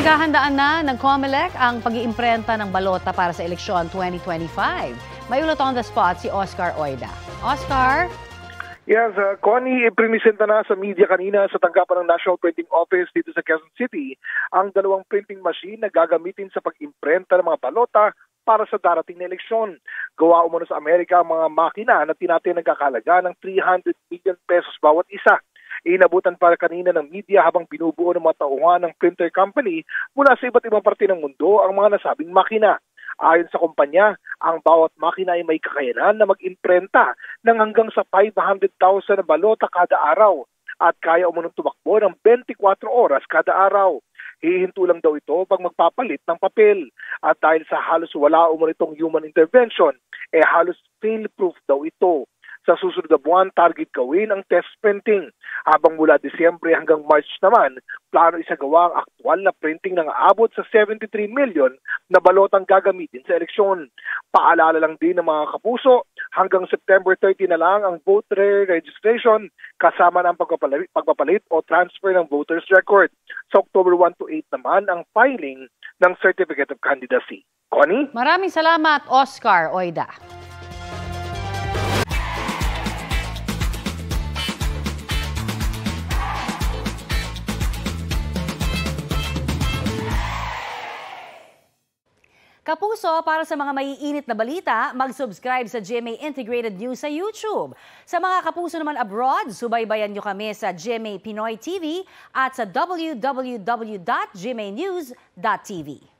Pinaghahandaan na ng COMELEC ang pag-iimprenta ng balota para sa eleksyon 2025. May ulot on the spot si Oscar Oida. Oscar? Yes, Connie, iprinisenta na sa media kanina sa tanggapan ng National Printing Office dito sa Quezon City ang dalawang printing machine na gagamitin sa pag-imprenta ng mga balota para sa darating na eleksyon. Gawa umano sa Amerika ang mga makina na tinatayang nagkakalaga ng 300 million pesos bawat isa. Inabutan para kanina ng media habang binubuo ng mga tauhan ng printer company mula sa iba't ibang parte ng mundo ang mga nasabing makina. Ayon sa kumpanya, ang bawat makina ay may kakayanan na mag-imprenta ng hanggang sa 500,000 na balota kada araw at kaya umunong tumakbo ng 24 oras kada araw. Hihinto lang daw ito pag magpapalit ng papel. At dahil sa halos wala umano itong human intervention, halos fail-proof daw ito. Sa susunod na buwan, target gawin ang test printing. Habang mula Disyembre hanggang March naman, plano isagawa ang aktual na printing ng aabot sa 73 million na balotang gagamitin sa eleksyon. Paalala lang din ng mga kapuso, hanggang September 30 na lang ang voter registration kasama ng pagpapalit o transfer ng voters record. Sa October 1 to 8 naman ang filing ng Certificate of Candidacy. Connie? Maraming salamat, Oscar Oida. Kapuso, para sa mga maiinit na balita, mag-subscribe sa GMA Integrated News sa YouTube. Sa mga kapuso naman abroad, subaybayan nyo kami sa GMA Pinoy TV at sa www.gmanews.tv.